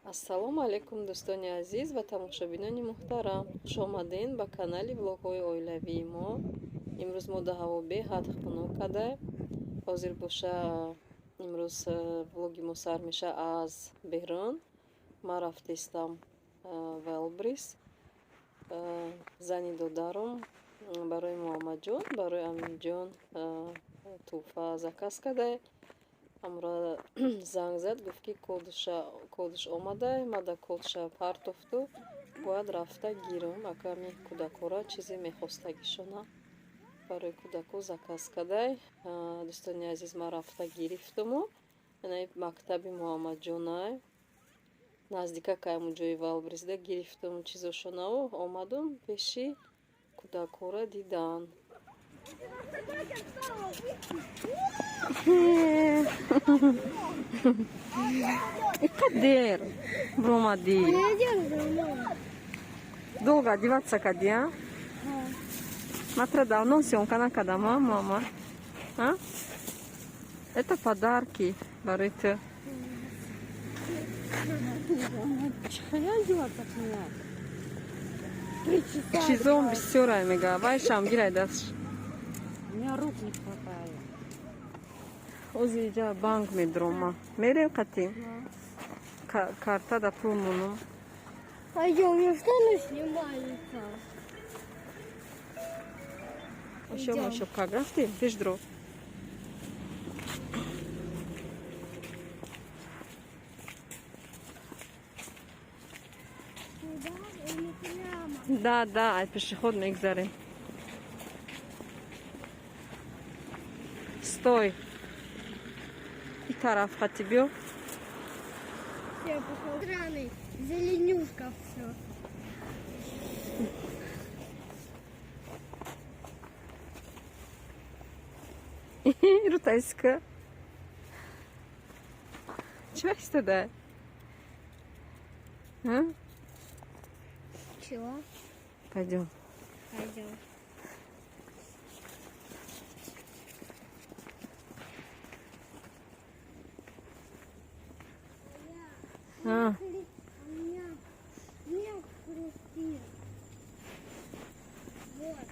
Ассалому алейкум дӯстони азиз ва тамошобинони муҳтарам. Хуш омадин ба канали влогҳои оилавии мо. Имрӯз мо дар ҳаво беҳад хунук кадаем. Ҳозир боша имрӯз влоги мо сар меша аз берун. Ман рафтистам велбрис. Зани додарум барои Мухаммадҷон, барои Аминҷон туҳфа заказ кадаe. Амра занг зад, гуфт ки кодаш омадай, ма да кодша партофту, бояд рафта гирам. Аками кӯдакора чизе мехостагишона барои кӯдако заказ кадай. Дӯстони азиз, ма рафта гирифтуму яъне мактаби Мухаммадҷонай наздика кайму ҷои Валбризда гирифтум чизошонаву омадум пеши кӯдакора дидан. Кадер бромади? Долго одеваться кади, а? Смотри, давно съемка накада, мама. А? Это подарки, барыты. Чизом бисёрай мега. Вайшам гирай дашь. У меня рук не хватает. Озиджа банк медрома. Мерем катим. Карта да пулмуну. Пойдем, мне штаны снимаются. Еще как рафти? Пешдро. Да, ай пешеход мегзарим. Стой. И тараф тебе. Все пошел. Странный, зеленюшка все. Рутайска. Чего это да? А? Чего? Пойдем. Пойдем. А. У меня нет хрустит. Вот.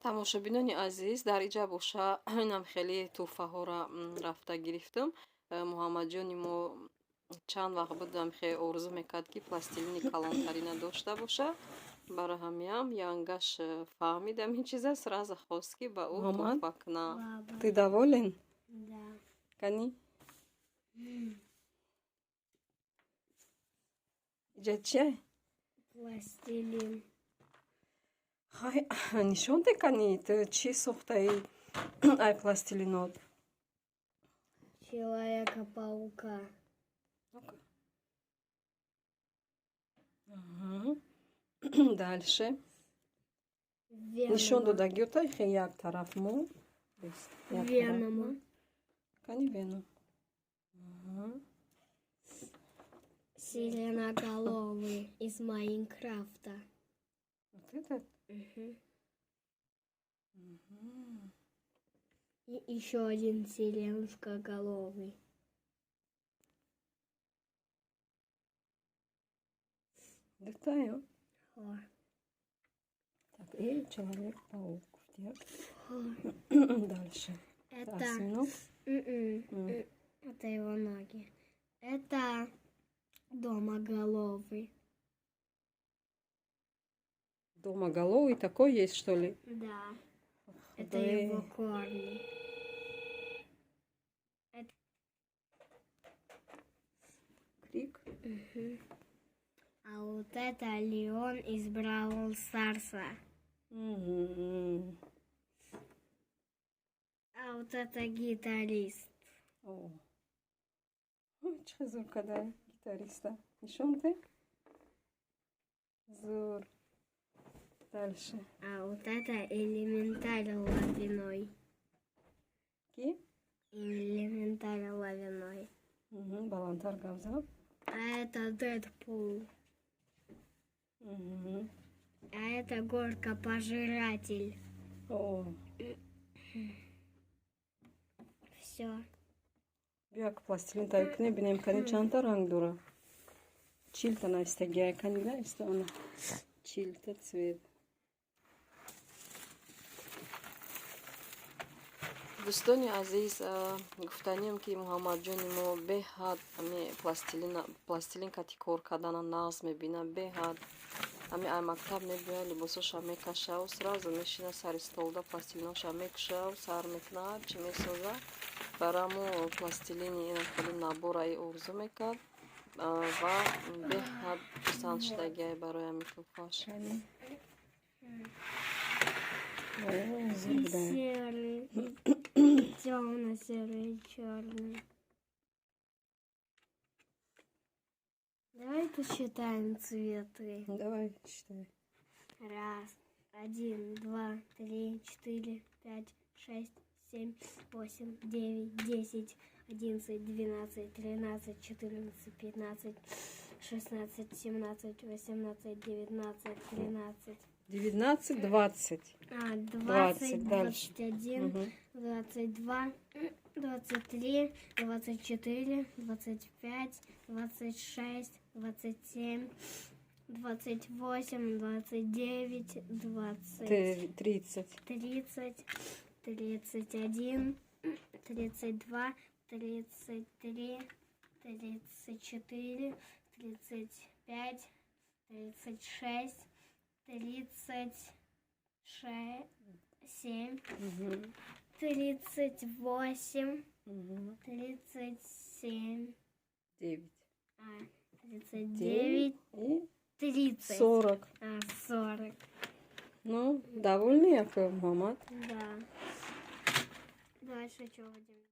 тамошобинони азиз, дар иҷа боша инам хеле туҳфаҳоро рафта гирифтам. Муҳаммадҷони мо чанд вақт будам хеле орзу мекард ки пластилини калонтарина дошта боша. Барои ҳамиам янгаш фаҳмидам ин чиз аст, сразу хост ки ба ӯ туҳфа кунам. Ты доволен? Да. Кани? Иҷа чия? Пластилин. Хай, нишон декани, ту чи сохтаи ай пластилинот? Человека-паука. Дальше. Венома. Нишон дода гётай хе як тараф мо. Венома. Кани веном. Сиреноголовый из Майнкрафта. Вот этот? И еще один сиреноголовый. Детаю. О. Так, и Человек-паук. Дальше. Это... Осьминог. Это его ноги. Это домоголовый. Домоголовый такой есть, что ли? Да. Это его корни. А вот это Леон из Бравл Старса. А вот это гитарист. О. Чего зур когда гитариста? Нишон ты? Зур. Дальше. А вот это элементарь лавиной. Ки? Элементарь лавиной. Балантар гавзал. А это Дэдпул. А это горка пожиратель. О. Все. Бяк пластилин тайкне бинем кани чанта ранг дура. Чильта на истегия канила истона. Чильта цвет. دوستانی عزیز گفتنیم که محمد جان ما به حد امی پلاستیلین کتی کار کردن ناز میبینه به حد امی ای مکتب میبینه لباسوش هم میکشه و سرازو میشینه سر استولده پلاستیلیناش هم میکشه و سر میکنه چی میسازه برامو پلاستیلینی این کلی نبور ای ارزو میکرد و به حد پسند شدگی برای امی توفاش И серый, темно-серый, черный. Давай посчитаем цветы. Давай, считай. Раз, 1, 2, 3, 4, 5, 6, 7, 8, 9, 10, 11, 12, 13, 14, 15, 16, 17, 18, 19, 13. 19, 20. 20, дальше. 21, 22, 23, 24, 25, 26, 27, 28, 29, 20, 30. 30, 31, 32, 33, 34, 35, 36, 37, 38, 37, 9. 39, И 30. 40. 40. Ну, довольны, Яков Мухаммад? Да. Дальше что будем?